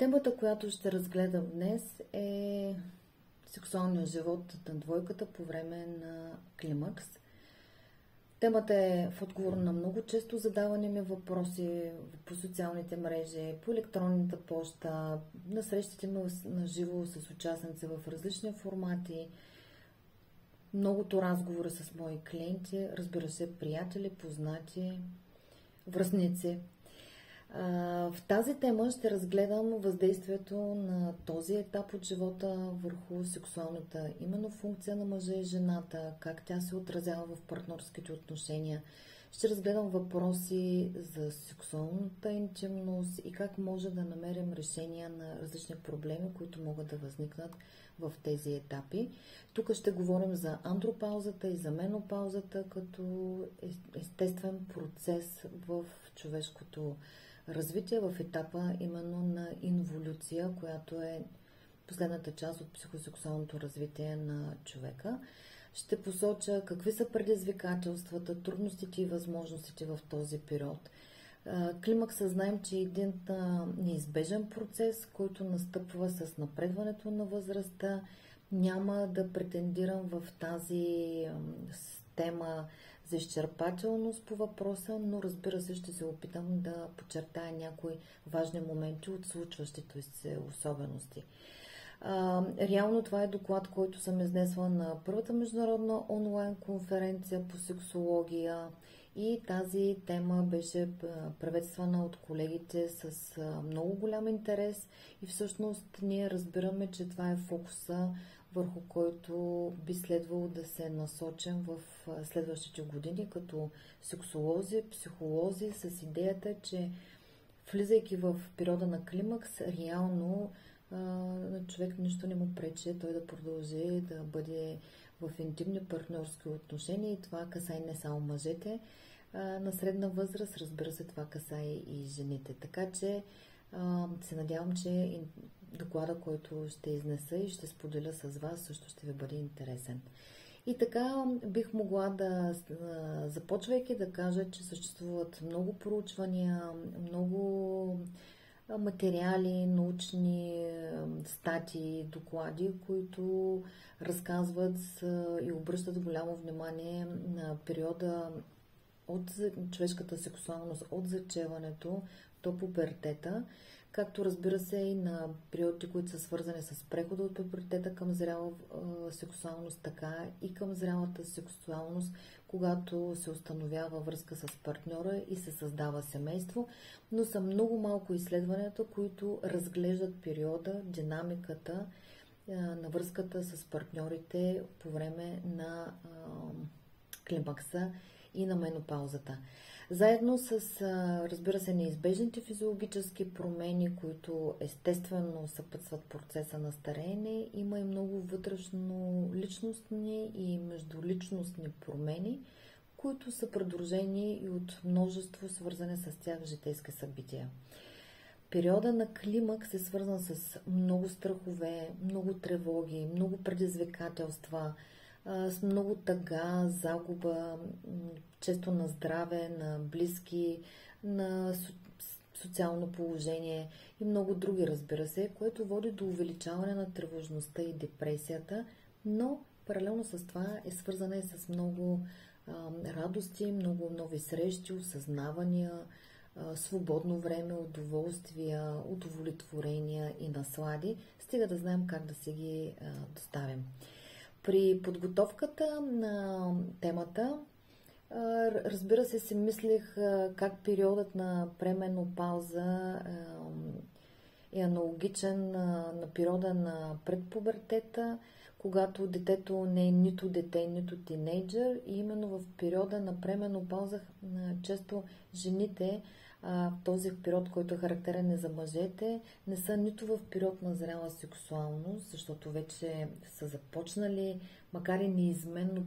Темата, която ще разгледам днес е сексуалния живот на двойката по време на климакс. Темата е в отговор на много често задавани ми въпроси по социалните мрежи, по електронната поща, на срещите ми на живо с участници в различни формати, многото разговори с мои клиенти, разбира се, приятели, познати, връстници. В тази тема ще разгледам въздействието на този етап от живота върху сексуалната именно функция на мъжа и жената, как тя се отразява в партньорските отношения. Ще разгледам въпроси за сексуалната интимност и как може да намерим решения на различни проблеми, които могат да възникнат в тези етапи. Тук ще говорим за андропаузата и за менопаузата като естествен процес в човешкото развитие, в етапа именно на инволюция, която е последната част от психосексуалното развитие на човека. Ще посоча какви са предизвикателствата, трудностите и възможностите в този период. Климакса знаем, че е един неизбежен процес, който настъпва с напредването на възрастта. Няма да претендирам в тази тема за изчерпателност по въпроса, но разбира се ще се опитам да подчертая някои важни моменти от случващите се особености. Реално това е доклад, който съм изнесла на първата международна онлайн конференция по сексология и тази тема беше приветствана от колегите с много голям интерес и всъщност ние разбираме, че това е фокуса, върху който би следвало да се насочим в следващите години като сексолози, психолози с идеята, че влизайки в периода на климакс, реално на човек нищо не му пречи той да продължи да бъде в интимни партньорски отношения и това касае не само мъжете на средна възраст, разбира се, това касае и жените. Така че се надявам, че доклада, който ще изнеса и ще споделя с вас, също ще ви бъде интересен. И така бих могла да, започвайки да кажа, че съществуват много проучвания, много материали, научни статии, доклади, които разказват и обръщат голямо внимание на периода от човешката сексуалност, от зачеването до пубертета, както разбира се и на периоди, които са свързани с прехода от пубертета към зряла сексуалност, така и към зрялата сексуалност, когато се установява връзка с партньора и се създава семейство, но са много малко изследванията, които разглеждат периода, динамиката на връзката с партньорите по време на климакса и на менопаузата. Заедно с, разбира се, неизбежните физиологически промени, които естествено съпътстват процеса на стареене, има и много вътрешно-личностни и междуличностни промени, които са придружени и от множество свързани с тях житейски събития. Периода на климакс е свързан с много страхове, много тревоги, много предизвикателства, с много тъга, загуба, често на здраве, на близки, на социално положение и много други, разбира се, което води до увеличаване на тревожността и депресията, но паралелно с това е свързана и с много радости, много нови срещи, осъзнавания, свободно време, удоволствия, удовлетворения и наслади, стига да знаем как да си ги доставим. При подготовката на темата, разбира се, си мислех как периодът на пременопауза е аналогичен на периода на предпубертета, когато детето не е нито дете, нито тинейджър и именно в периода на пременопауза често жените в този период, който е характерен за мъжете, не са нито в период на зряла сексуалност, защото вече са започнали, макар и неизменно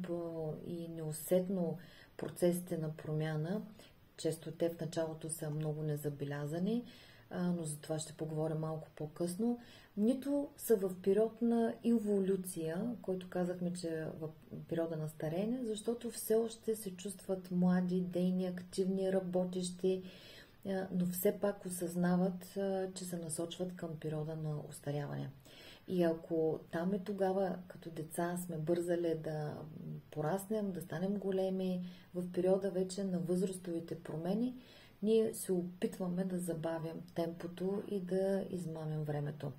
и неусетно процесите на промяна. Често те в началото са много незабелязани, но за това ще поговоря малко по-късно. Нито са в период на инволюция, който казахме, че е в периода на стареене, защото все още се чувстват млади, дейни, активни, работещи но все пак осъзнават, че се насочват към периода на остаряване. И ако там и тогава, като деца, сме бързали да пораснем, да станем големи, в периода вече на възрастовите промени, ние се опитваме да забавим темпото и да измамим времето.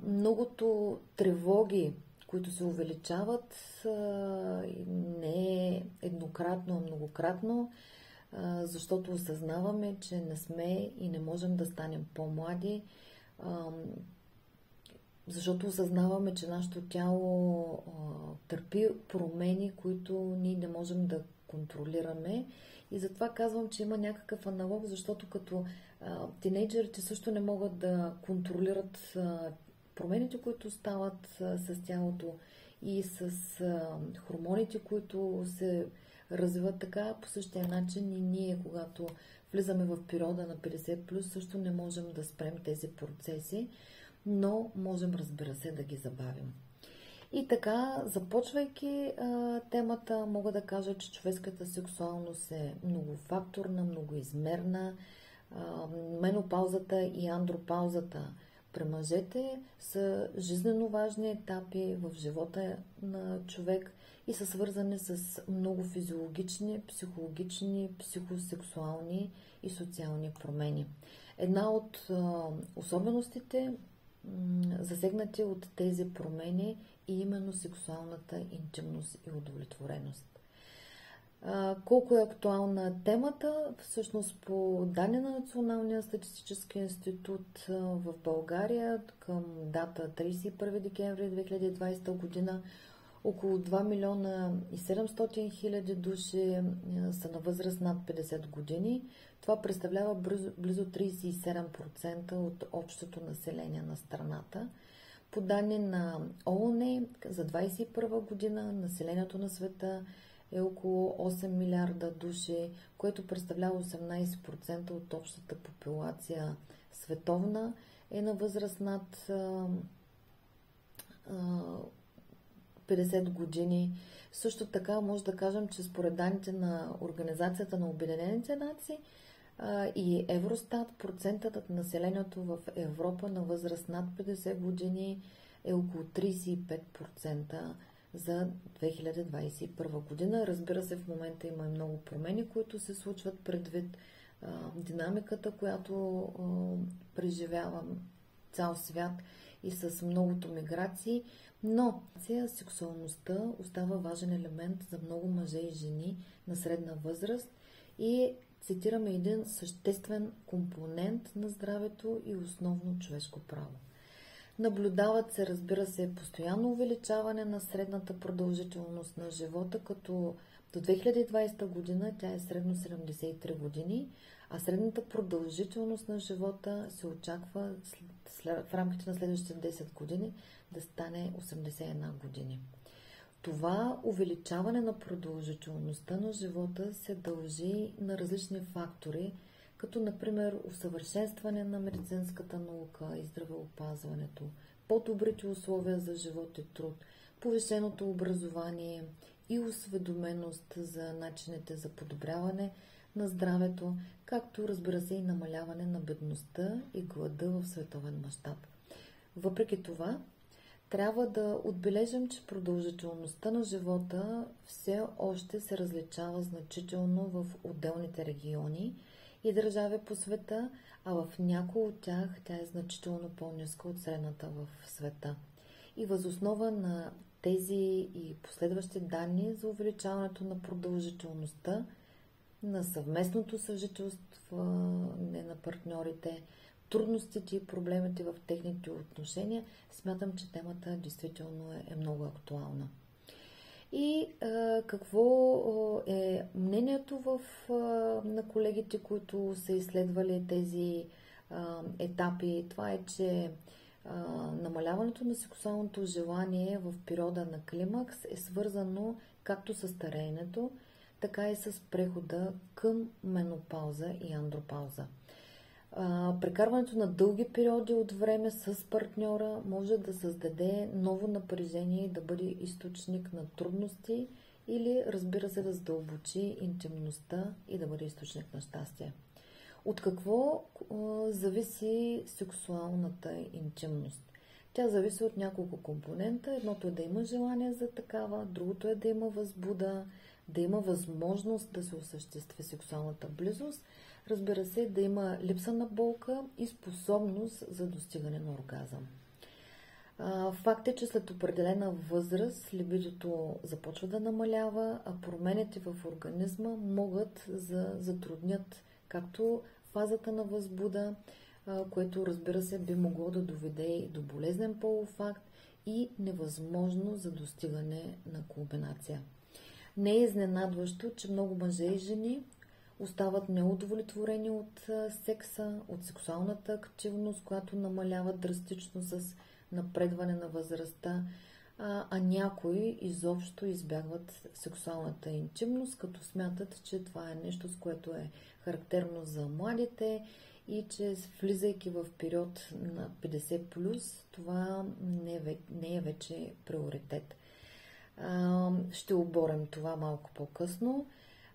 Многото тревоги, които се увеличават, не е еднократно, а многократно, защото осъзнаваме, че не сме и не можем да станем по-млади, защото осъзнаваме, че нашето тяло търпи промени, които ние не можем да контролираме. И затова казвам, че има някакъв аналог, защото като тинейджерите също не могат да контролират промените, които стават с тялото и с хормоните, които се развиват така, по същия начин и ние, когато влизаме в периода на 50+, също не можем да спрем тези процеси, но можем, разбира се, да ги забавим. И така, започвайки темата, мога да кажа, че човешката сексуалност е многофакторна, многоизмерна. Менопаузата и андропаузата при мъжете са жизненно важни етапи в живота на човек и са свързани с много физиологични, психологични, психосексуални и социални промени. Една от особеностите, засегнати от тези промени, е именно сексуалната интимност и удовлетвореност. Колко е актуална темата? Всъщност по данни на Националния статистически институт в България към дата 31 декември 2020 година около 2 милиона и 700 хиляди души са на възраст над 50 години. Това представлява близо 37% от общото население на страната. По данни на ООН за 2021 година населението на света е около 8 милиарда души, което представлява 18% от общата популация световна, е на възраст над 50 години. Също така може да кажем, че според данните на Организацията на Обединените нации и Евростат, процентът на населението в Европа на възраст над 50 години е около 35% за 2021 година. Разбира се, в момента има много промени, които се случват предвид динамиката, която преживява цял свят и с многото миграции, но сексуалността остава важен елемент за много мъже и жени на средна възраст и цитираме един съществен компонент на здравето и основно човешко право. Наблюдават се, разбира се, постоянно увеличаване на средната продължителност на живота, като до 2020 година тя е средно 73 години, а средната продължителност на живота се очаква в рамките на следващите 10 години да стане 81 години. Това увеличаване на продължителността на живота се дължи на различни фактори, като например усъвършенстване на медицинската наука и здравеопазването, по-добрите условия за живот и труд, повишеното образование и осведоменост за начините за подобряване на здравето, както разбира се и намаляване на бедността и глада в световен мащаб. Въпреки това, трябва да отбележим, че продължителността на живота все още се различава значително в отделните региони и държави по света, а в някои от тях тя е значително по-ниска от средната в света. И въз основа на тези и последващи данни за увеличаването на продължителността, на съвместното съжителство на партньорите, трудностите и проблемите в техните отношения, смятам, че темата действително е много актуална. И какво е мнението на колегите, които са изследвали тези етапи? Това е, че намаляването на сексуалното желание в периода на климакс е свързано както с стареенето, така и с прехода към менопауза и андропауза. Прекарването на дълги периоди от време с партньора може да създаде ново напрежение и да бъде източник на трудности или, разбира се, да задълбочи интимността и да бъде източник на щастие. От какво зависи сексуалната интимност? Тя зависи от няколко компонента. Едното е да има желание за такава, другото е да има възбуда, да има възможност да се осъществи сексуалната близост, разбира се, да има липса на болка и способност за достигане на оргазъм. Факт е, че след определена възраст либидото започва да намалява, а промените в организма могат да затруднят както фазата на възбуда, което, разбира се, би могло да доведе и до болезнен полов акт и невъзможно за достигане на кулминация. Не е изненадващо, че много мъже и жени остават неудовлетворени от секса, от сексуалната активност, която намалява драстично с напредване на възрастта, а някои изобщо избягват сексуалната интимност, като смятат, че това е нещо, с което е характерно за младите и че влизайки в период на 50+, това не е вече приоритет. Ще оборем това малко по-късно.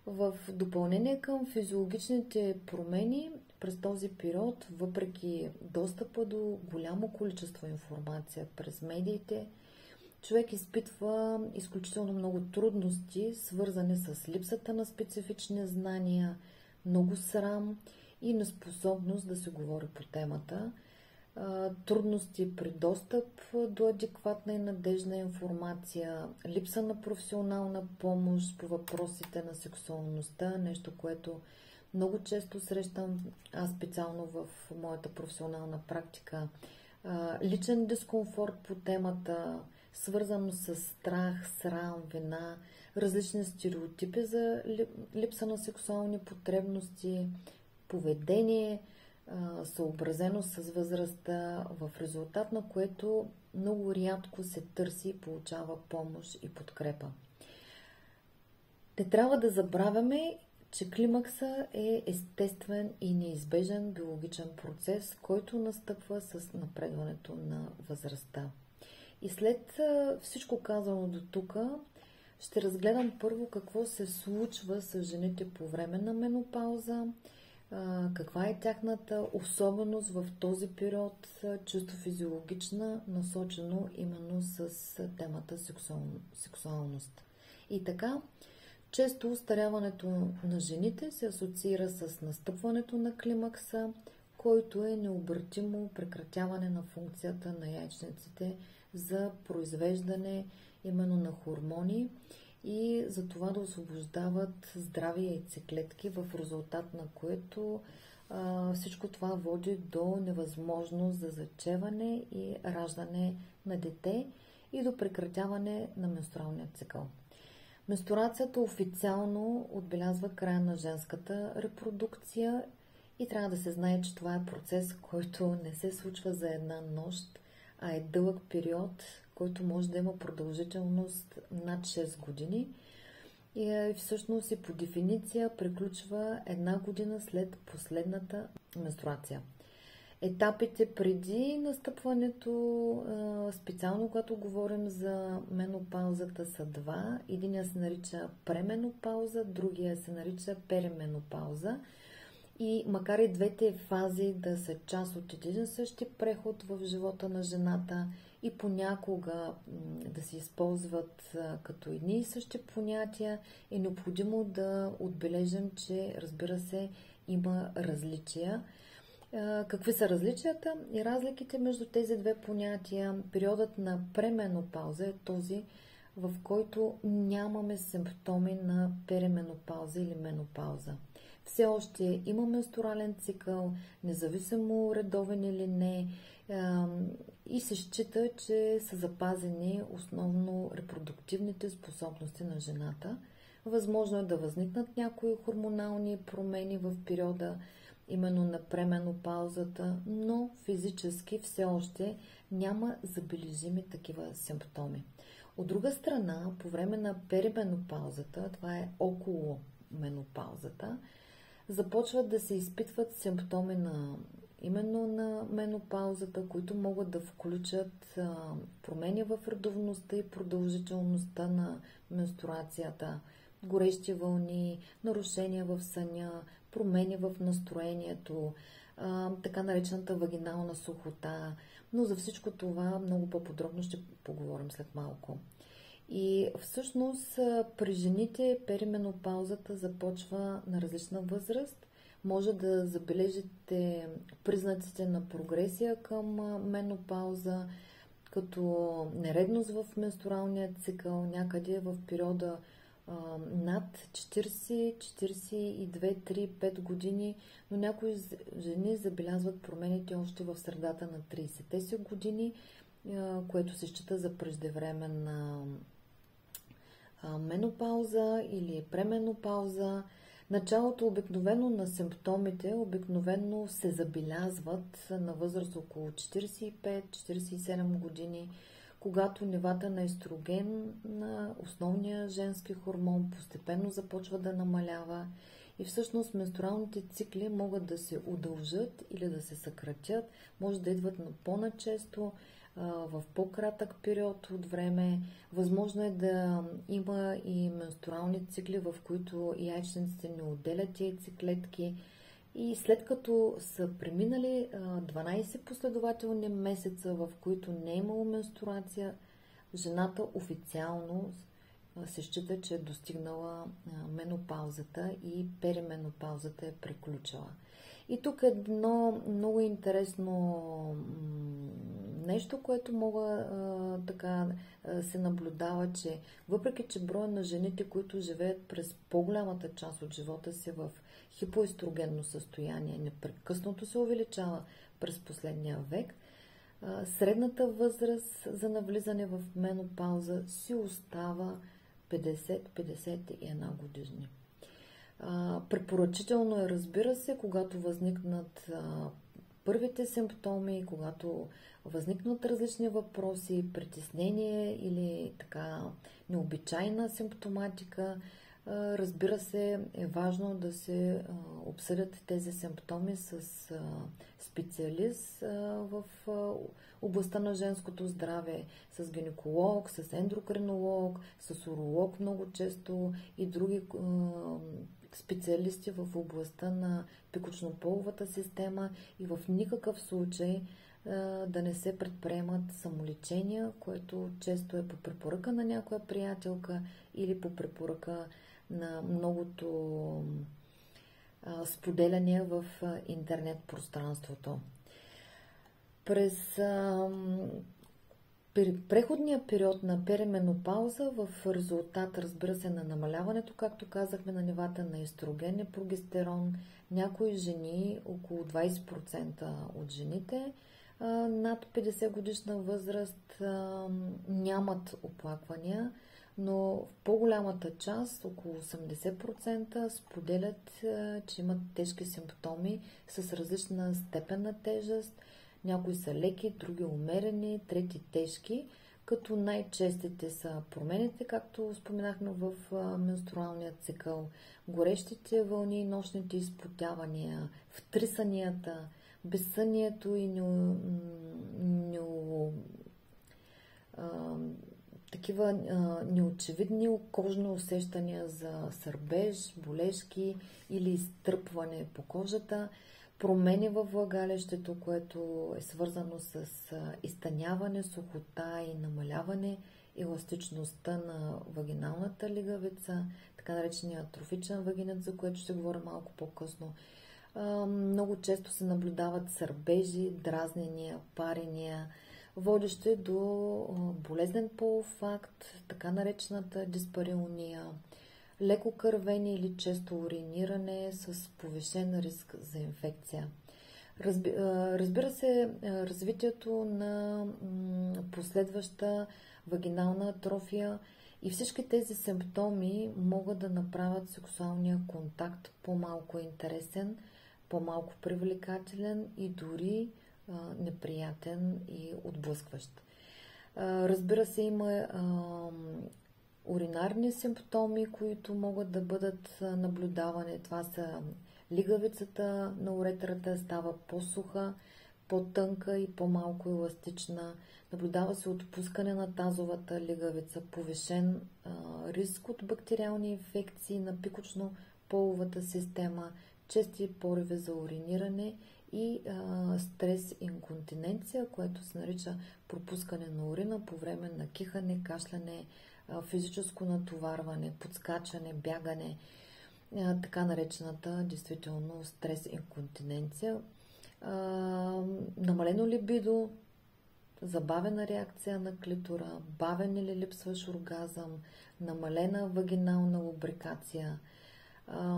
В допълнение към физиологичните промени през този период, въпреки достъпа до голямо количество информация през медиите, човек изпитва изключително много трудности, свързани с липсата на специфични знания, много срам и неспособност да се говори по темата, трудности при достъп до адекватна и надежна информация, липса на професионална помощ по въпросите на сексуалността, нещо, което много често срещам аз специално в моята професионална практика, личен дискомфорт по темата, свързано с страх, срам, вина, различни стереотипи за липса на сексуални потребности, поведение, съобразено с възрастта, в резултат на което много рядко се търси и получава помощ и подкрепа. Не трябва да забравяме, че климакса е естествен и неизбежен биологичен процес, който настъпва с напредването на възрастта. И след всичко казано до тук, ще разгледам първо какво се случва с жените по време на менопауза, каква е тяхната особеност в този период, чисто физиологична, насочено именно с темата сексуалност. И така, често устаряването на жените се асоциира с настъпването на климакса, който е необратимо прекратяване на функцията на яйчниците за произвеждане именно на хормони и за това да освобождават здрави яйцеклетки, в резултат на което всичко това води до невъзможност за зачеване и раждане на дете и до прекратяване на менструалния цикъл. Менструацията официално отбелязва края на женската репродукция и трябва да се знае, че това е процес, който не се случва за една нощ, а е дълъг период, който може да има продължителност над 6 години и всъщност и по дефиниция приключва една година след последната менструация. Етапите преди настъпването, специално когато говорим за менопаузата, са два. Единия се нарича пременопауза, другия се нарича перименопауза. И макар и двете фази да са част от един същи преход в живота на жената и понякога да се използват като едни и същи понятия, е необходимо да отбележим, че, разбира се, има различия. Какви са различията и разликите между тези две понятия? Периодът на пременопауза е този, в който нямаме симптоми на перименопауза или менопауза. Все още има менструален цикъл, независимо редовен или не, и се счита, че са запазени основно репродуктивните способности на жената. Възможно е да възникнат някои хормонални промени в периода именно на пременопаузата, но физически все още няма забележими такива симптоми. От друга страна, по време на перименопаузата, това е около менопаузата, започват да се изпитват симптоми именно на менопаузата, които могат да включат промени в редовността и продължителността на менструацията, горещи вълни, нарушения в съня, промени в настроението, така наречената вагинална сухота, но за всичко това много по-подробно ще поговорим след малко. И всъщност при жените перименопаузата започва на различна възраст. Може да забележите признаците на прогресия към менопауза, като нередност в менструалния цикъл, някъде в периода над 40, 42, 3, 5 години, но някои жени забелязват промените още в средата на 30-те си години, което се счита за преждевременна менопауза или пременопауза. Началото обикновено на симптомите обикновено се забелязват на възраст около 45-47 години, когато нивата на естроген, на основния женски хормон, постепенно започва да намалява и всъщност менструалните цикли могат да се удължат или да се съкратят, може да идват на по-начесто, в по-кратък период от време. Възможно е да има и менструални цикли, в които яйчниците не отделят яйцеклетки. И след като са преминали 12 последователни месеца, в които не е имало менструация, жената официално се счита, че е достигнала менопаузата и перименопаузата е приключила. И тук едно много интересно нещо, което се наблюдава, че въпреки, че броя на жените, които живеят през по-голямата част от живота си в хипоестрогенно състояние, непрекъснато се увеличава през последния век, средната възраст за навлизане в менопауза си остава 50-51 години. Препоръчително е, разбира се, когато възникнат първите симптоми, когато възникнат различни въпроси, притеснение или така необичайна симптоматика, разбира се, е важно да се обсъдят тези симптоми с специалист в областта на женското здраве, с гинеколог, с ендокринолог, с уролог много често и други специалисти в областта на пикочнополовата система и в никакъв случай да не се предприемат самолечения, което често е по препоръка на някоя приятелка или по препоръка на многото споделяния в интернет пространството. През преходния период на перименопауза в резултат, разбира се, на намаляването, както казахме, на нивата на естроген и прогестерон, някои жени, около 20% от жените, над 50 годишна възраст нямат оплаквания, но в по-голямата част, около 80%, споделят, че имат тежки симптоми с различна степен на тежест. Някои са леки, други умерени, трети тежки, като най-честите са промените, както споменахме в менструалния цикъл, горещите вълни, нощните изпотявания, втрисанията, безсънието и такива неочевидни кожни усещания за сърбеж, болешки или изтръпване по кожата, промени във влагалището, което е свързано с изтъняване, сухота и намаляване еластичността на вагиналната лигавица, така наречения атрофичен вагинет, за което ще говоря малко по-късно. Много често се наблюдават сърбежи, дразнения, парения, водещи до болезнен полов акт, така наречената диспареония, леко кървение или често уриниране с повишен риск за инфекция. Разбира се, развитието на последваща вагинална атрофия и всички тези симптоми могат да направят сексуалния контакт по-малко интересен, по-малко привлекателен и дори неприятен и отблъскващ. Разбира се, има уринарни симптоми, които могат да бъдат наблюдавани. Това са лигавицата на уретрата става по-суха, по-тънка и по-малко еластична. Наблюдава се отпускане на тазовата лигавица, повишен риск от бактериални инфекции на пикочно-половата система, чести пориви за уриниране и стрес инконтиненция, което се нарича пропускане на урина по време на кихане, кашляне, физическо натоварване, подскачане, бягане, така наречената действително стрес инконтиненция. Намалено либидо, забавена реакция на клитора, бавен или липсващ оргазъм, намалена вагинална лубрикация.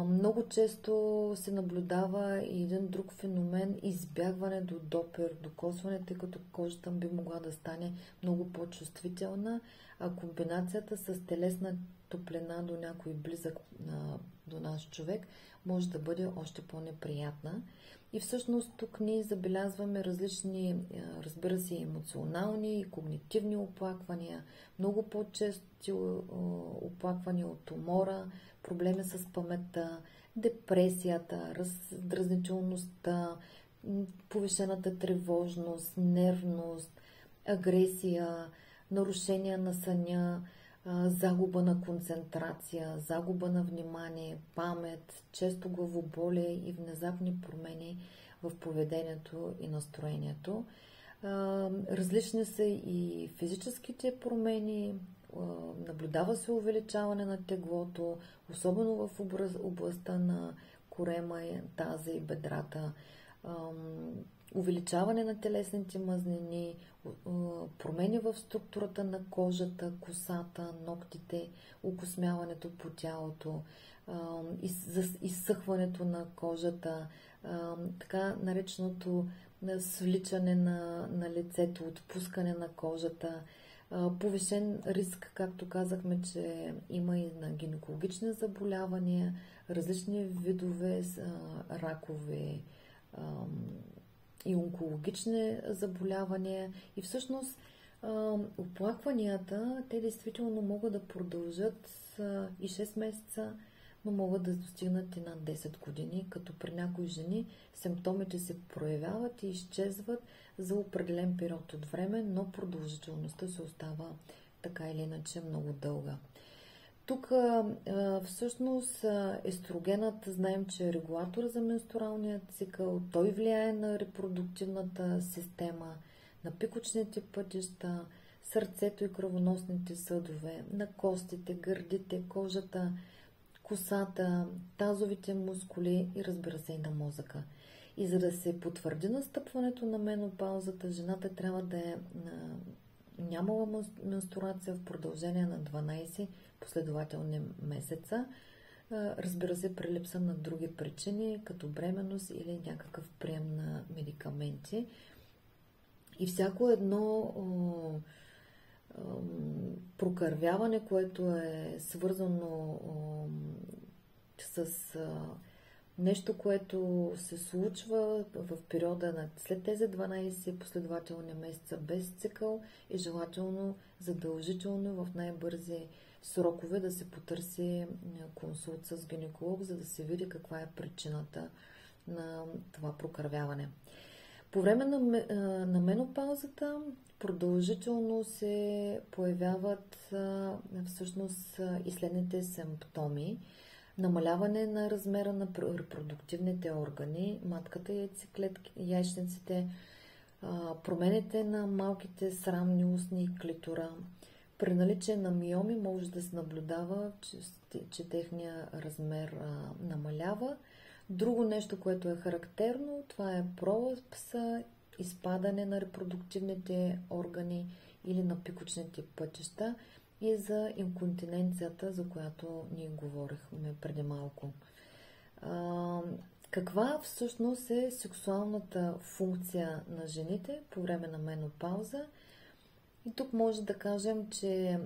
Много често се наблюдава и един друг феномен – избягване до допир, докосване, тъй като кожата би могла да стане много по-чувствителна, а комбинацията с телесна топлина до някой близък до наш човек може да бъде още по-неприятна. И всъщност тук ние забелязваме различни, разбира се, емоционални и когнитивни оплаквания, много по-чести оплаквания от умора, проблеми с паметта, депресията, раздразнителността, повишената тревожност, нервност, агресия, нарушения на съня, загуба на концентрация, загуба на внимание, памет, често главоболие и внезапни промени в поведението и настроението. Различни са и физическите промени, наблюдава се увеличаване на теглото, особено в областта на корема, таза и бедрата, увеличаване на телесните мазнини, промени в структурата на кожата, косата, ногтите, окосмяването по тялото, изсъхването на кожата, така нареченото свличане на лицето, отпускане на кожата, повишен риск, както казахме, че има и на гинекологични заболявания, различни видове ракове и онкологични заболявания. И всъщност оплакванията, те действително могат да продължат и 6 месеца, но могат да достигнат и над 10 години, като при някои жени симптомите се проявяват и изчезват за определен период от време, но продължителността се остава така или иначе много дълга. Тук всъщност естрогенът, знаем, че е регулатор за менструалния цикъл, той влияе на репродуктивната система, на пикочните пътища, сърцето и кръвоносните съдове, на костите, гърдите, кожата, косата, тазовите мускули и разбира се и на мозъка. И за да се потвърди настъпването на менопаузата, жената трябва да е нямала менструация в продължение на 12 последователни месеца, разбира се, при липса на други причини, като бременност или някакъв прием на медикаменти. И всяко едно прокървяване, което е свързано с нещо, което се случва в периода след тези 12 последователни месеца без цикъл, е желателно задължително в най-бързи срокове да се потърси консулт с гинеколог, за да се види каква е причината на това прокървяване. По време на менопаузата продължително се появяват всъщност и следните симптоми. Намаляване на размера на репродуктивните органи, матката, яйцеклетки, яйчниците, промените на малките срамни устни и клитора. При наличие на миоми може да се наблюдава, че техния размер намалява. Друго нещо, което е характерно, това е пролапс, изпадане на репродуктивните органи или на пикочните пътища и за инконтиненцията, за която ние говорихме преди малко. Каква всъщност е сексуалната функция на жените по време на менопауза? И тук може да кажем, че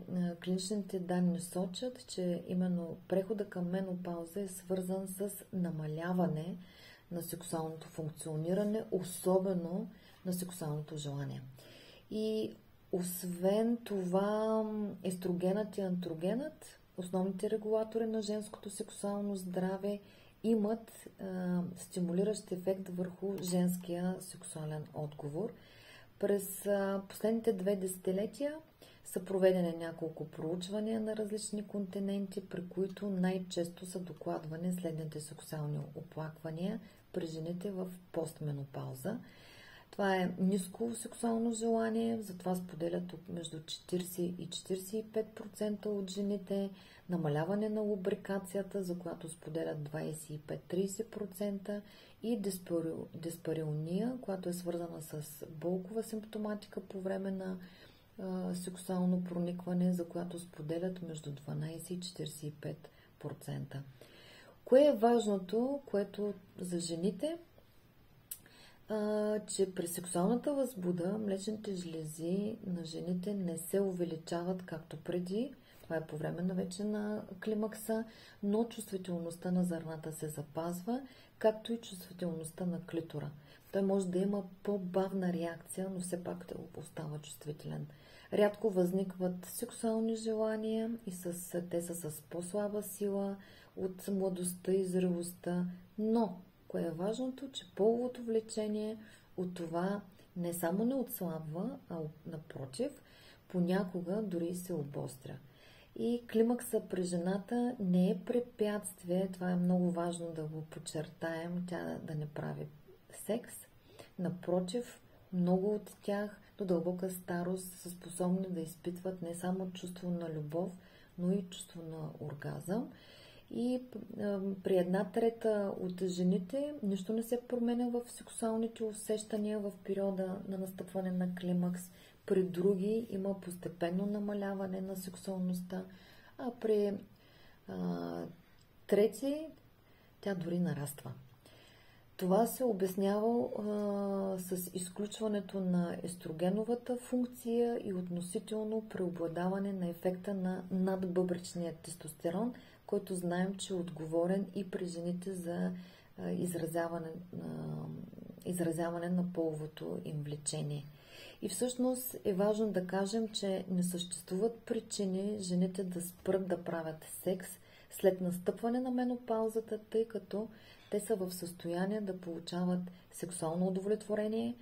клиничните данни сочат, че именно прехода към менопауза е свързан с намаляване на сексуалното функциониране, особено на сексуалното желание. И освен това, естрогенът и антрогенът, основните регулатори на женското сексуално здраве, имат стимулиращ ефект върху женския сексуален отговор. През последните 2 десетилетия са проведени няколко проучвания на различни континенти, при които най-често са докладвани следните сексуални оплаквания при жените в постменопауза. Това е ниско сексуално желание, затова споделят между 40 и 45% от жените, намаляване на лубрикацията, за която споделят 25-30%, и диспареония, която е свързана с болкова симптоматика по време на сексуално проникване, за която споделят между 12 и 45%. Кое е важното, което за жените? Че при сексуалната възбуда млечните жлези на жените не се увеличават както преди. Това е по време на вече на климакса, но чувствителността на зърната се запазва, както и чувствителността на клитора. Той може да има по-бавна реакция, но все пак остава чувствителен. Рядко възникват сексуални желания и те са с по-слаба сила от младостта и зрелостта, но кое е важното, че половото влечение от това не само не отслабва, а напротив, понякога дори се обостря. И климакса при жената не е препятствие, това е много важно да го подчертаем, тя да не прави секс. Напротив, много от тях до дълбока старост са способни да изпитват не само чувство на любов, но и чувство на оргазъм. И при 1/3 от жените нищо не се променя в сексуалните усещания в периода на настъпване на климакс. При други има постепенно намаляване на сексуалността, а при трети тя дори нараства. Това се обяснява с изключването на естрогеновата функция и относително преобладаване на ефекта на надбъбречния тестостерон, който знаем, че е отговорен и при жените за изразяване на половото им влечение. И всъщност е важно да кажем, че не съществуват причини жените да спрат да правят секс след настъпване на менопаузата, тъй като те са в състояние да получават сексуално удовлетворение,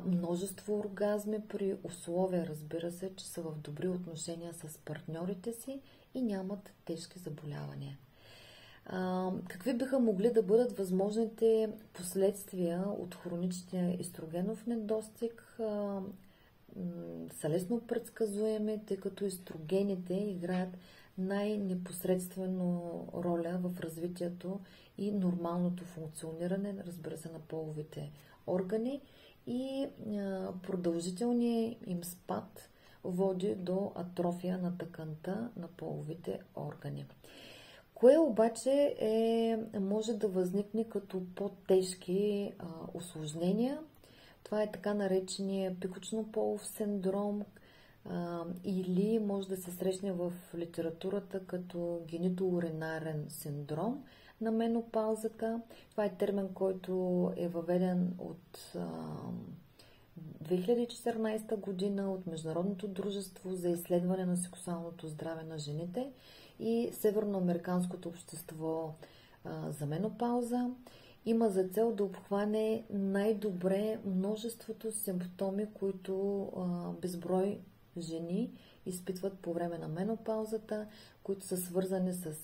множество оргазми при условие, разбира се, че са в добри отношения с партньорите си и нямат тежки заболявания. Какви биха могли да бъдат възможните последствия от хроничния естрогенов недостиг? Са лесно предсказуеми, тъй като естрогените играят най-непосредствено роля в развитието и нормалното функциониране, разбира се, на половите органи, и продължителният им спад води до атрофия на тъканта на половите органи. Кое обаче може да възникне като по-тежки усложнения? Това е така наречения пикочно-полов синдром, или може да се срещне в литературата като генитоуринарен синдром на менопаузата. Това е термин, който е въведен от 2014 година от Международното дружество за изследване на сексуалното здраве на жените и Северноамериканското общество за менопауза. Има за цел да обхване най-добре множеството симптоми, които безброй жени изпитват по време на менопаузата, които са свързани с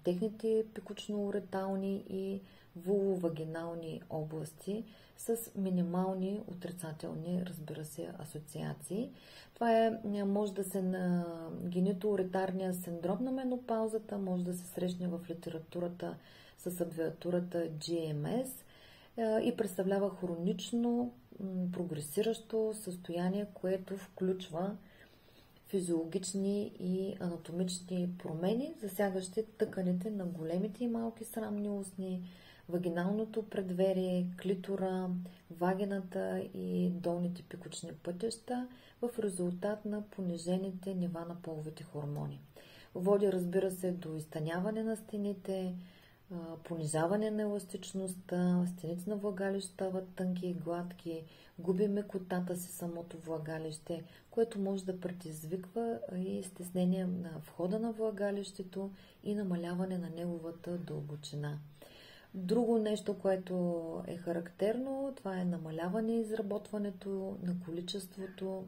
техните пикочно-уретални и вуловагинални области с минимални отрицателни, разбира се, асоциации. Това може да се на генитоуретарния синдром на менопаузата, може да се срещне в литературата с абревиатурата GMS и представлява хронично прогресиращо състояние, което включва физиологични и анатомични промени, засягащи тъканите на големите и малки срамни устни, вагиналното предверие, клитора, вагината и долните пикочни пътища в резултат на понижените нива на половите хормони. Води, разбира се, до изтъняване на стените, понижаване на еластичността, стените на влагалище стават тънки и гладки, губи мекотата си самото влагалище, което може да предизвиква и стеснение на входа на влагалището и намаляване на неговата дълбочина. Друго нещо, което е характерно, това е намаляване и изработването на количеството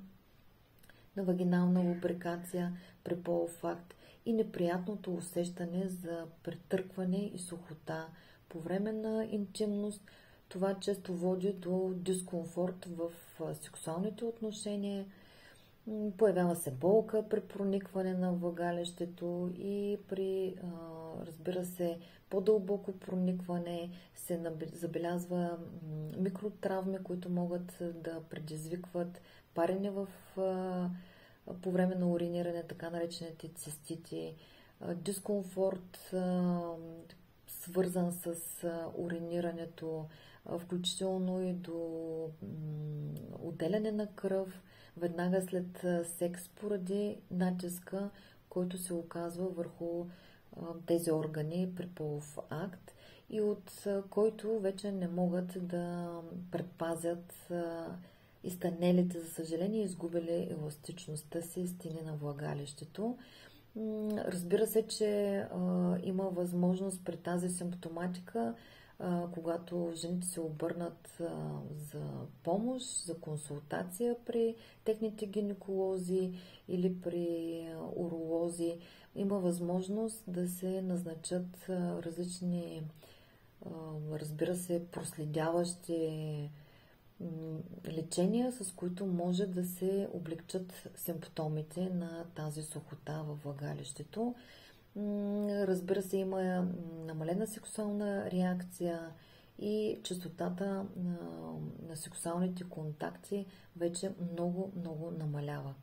на вагинална лубрикация при полов акт и неприятното усещане за претъркване и сухота по време на интимност. Това често води до дискомфорт в сексуалните отношения. Появява се болка при проникване на влагалището и при, разбира се, по-дълбоко проникване се забелязва микротравми, които могат да предизвикват парене по време на уриниране, така наречените цистити, дискомфорт, свързан с уринирането, включително и до отделяне на кръв, веднага след секс поради натиска, който се оказва върху тези органи при полов акт и от който вече не могат да предпазят и станелите, за съжаление, изгубили еластичността си, стени на влагалището. Разбира се, че има възможност при тази симптоматика, когато жените се обърнат за помощ, за консултация при техните гинеколози или при уролози, има възможност да се назначат различни, разбира се, проследяващи лечения, с които може да се облегчат симптомите на тази сухота във влагалището. Разбира се, има намалена сексуална реакция и честотата на сексуалните контакти вече много намалява.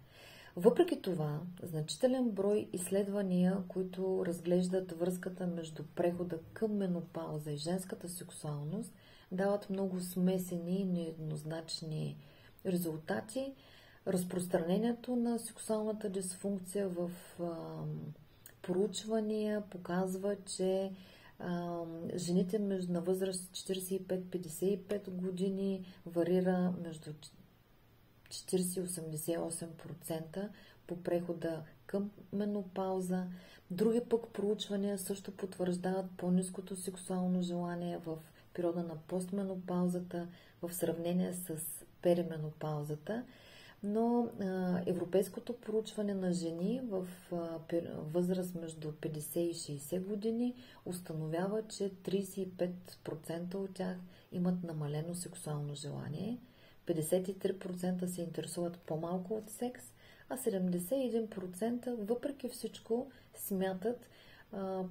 Въпреки това, значителен брой изследвания, които разглеждат връзката между прехода към менопауза и женската сексуалност, дават много смесени и нееднозначни резултати. Разпространението на сексуалната дисфункция в проучвания показва, че жените на възраст 45-55 години варира между 40-88% по прехода към менопауза. Други пък проучвания също потвърждават по-ниското сексуално желание в периода на постменопаузата в сравнение с перименопаузата. Но европейското проучване на жени в възраст между 50 и 60 години установява, че 35% от тях имат намалено сексуално желание, 53% се интересуват по-малко от секс, а 71% въпреки всичко смятат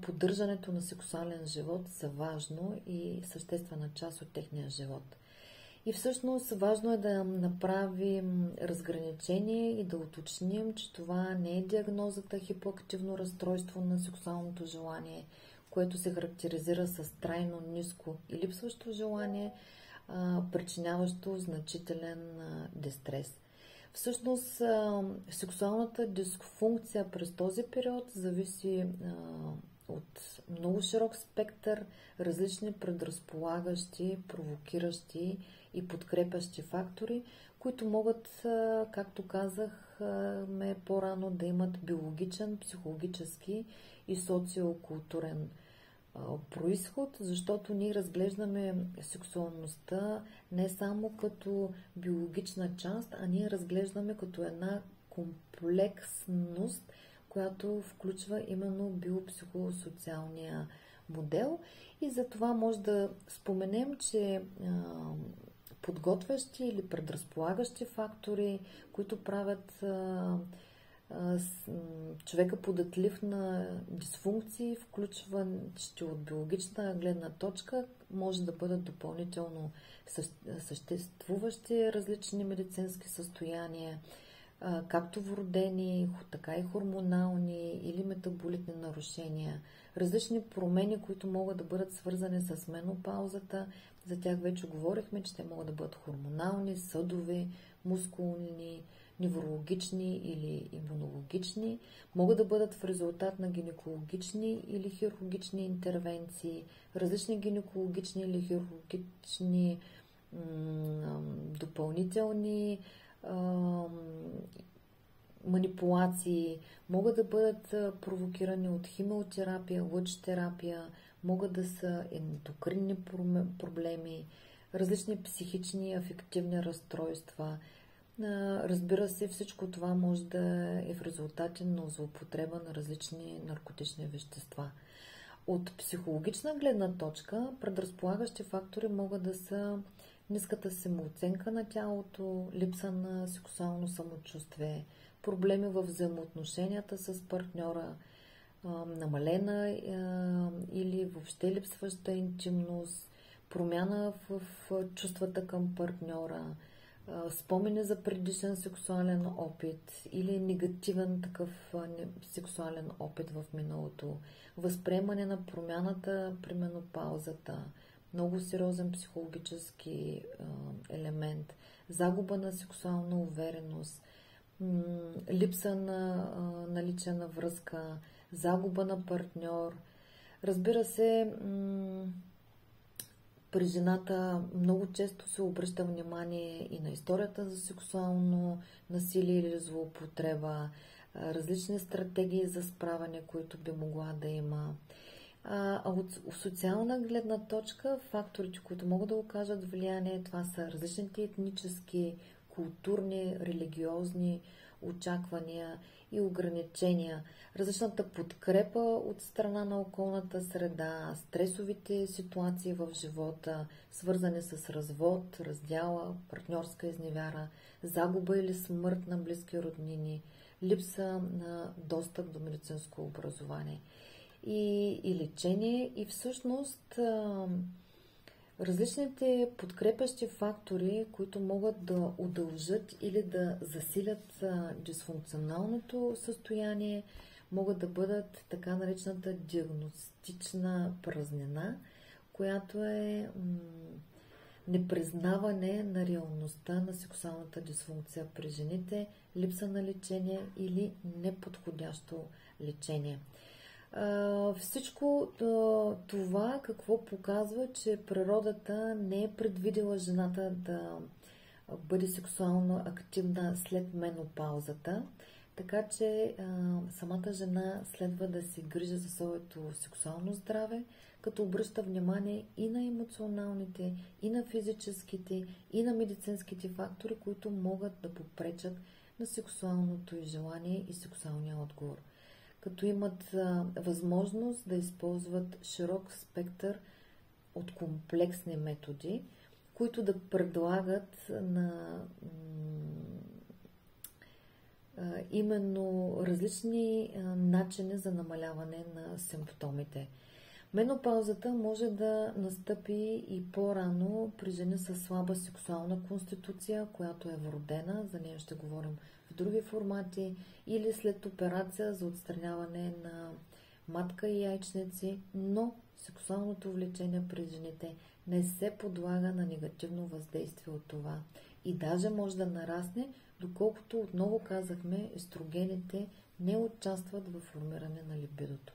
поддържането на сексуален живот за важно и съществена част от техния живот. И всъщност важно е да направим разграничение и да уточним, че това не е диагнозата хипоактивно разстройство на сексуалното желание, което се характеризира с трайно ниско и липсващо желание, причиняващо значителен дистрес. Всъщност сексуалната дисфункция през този период зависи от много широк спектър различни предразполагащи, провокиращи и подкрепящи фактори, които могат, както казах по-рано, да имат биологичен, психологически и социокултурен произход, защото ние разглеждаме сексуалността не само като биологична част, а ние разглеждаме като една комплексност, която включва именно биопсихосоциалния модел. И за това може да споменем, че подготвящи или предразполагащи фактори, които правят човека податлив на дисфункции, включващи от биологична гледна точка, може да бъдат допълнително съществуващи различни медицински състояния, както вродени, така и хормонални или метаболитни нарушения, различни промени, които могат да бъдат свързани с менопаузата. За тях вече говорихме, че те могат да бъдат хормонални, съдови, мускулни, неврологични или имунологични, могат да бъдат в резултат на гинекологични или хирургични интервенции, различни гинекологични или хирургични допълнителни манипулации, могат да бъдат провокирани от химиотерапия, лъчтерапия, могат да са ендокринни проблеми, различни психични и афективни разстройства, Разбира се, всичко това може да е в резултат на злоупотреба на различни наркотични вещества. От психологична гледна точка, предразполагащи фактори могат да са ниската самооценка на тялото, липса на сексуално самочувствие, проблеми в взаимоотношенията с партньора, намалена или въобще липсваща интимност, промяна в чувствата към партньора, спомени за предишен сексуален опит или негативен такъв сексуален опит в миналото, възприемане на промяната при менопаузата, много сериозен психологически елемент, загуба на сексуална увереност, липса на наличие на връзка, загуба на партньор. Разбира се, при жената много често се обръща внимание и на историята за сексуално насилие или злоупотреба, различни стратегии за справяне, които би могла да има. А от социална гледна точка, факторите, които могат да окажат влияние, това са различните етнически, културни, религиозни очаквания и ограничения, различната подкрепа от страна на околната среда, стресовите ситуации в живота, свързани с развод, раздяла, партньорска изневяра, загуба или смърт на близки роднини, липса на достъп до медицинско образование и лечение. И всъщност различните подкрепящи фактори, които могат да удължат или да засилят дисфункционалното състояние, могат да бъдат така наречената диагностична празнина, която е непризнаване на реалността на сексуалната дисфункция при жените, липса на лечение или неподходящо лечение. Всичко това какво показва, че природата не е предвидила жената да бъде сексуално активна след менопаузата, така че самата жена следва да се грижи за своето сексуално здраве, като обръща внимание и на емоционалните, и на физическите, и на медицинските фактори, които могат да попречат на сексуалното й желание и сексуалния отговор, като имат възможност да използват широк спектър от комплексни методи, които да предлагат на именно различни начини за намаляване на симптомите. Менопаузата може да настъпи и по-рано при жени с слаба сексуална конституция, която е вродена, за нея ще говорим в други формати, или след операция за отстраняване на матка и яйчници, но сексуалното влечение при жените не се подлага на негативно въздействие от това и даже може да нарасне, доколкото, отново казахме, естрогените не участват в формиране на либидото.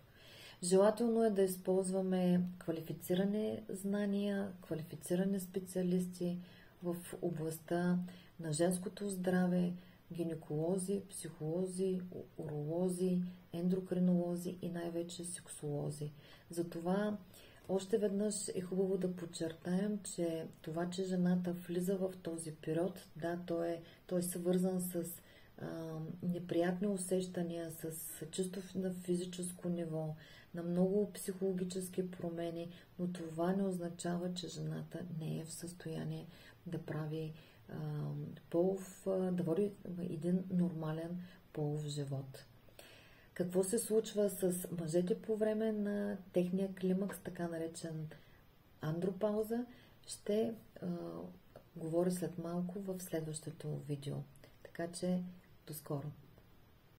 Желателно е да използваме квалифицирани знания, квалифицирани специалисти в областта на женското здраве, гинеколози, психолози, уролози, ендокринолози и най-вече сексолози. Затова още веднъж е хубаво да подчертаем, че това, че жената влиза в този период, да, той е свързан с неприятни усещания, с чисто на физическо ниво, на много психологически промени, но това не означава, че жената не е в състояние да прави да води един нормален полов живот. Какво се случва с мъжете по време на техния климакс, така наречен андропауза, ще говоря след малко в следващото видео. Така че до скоро!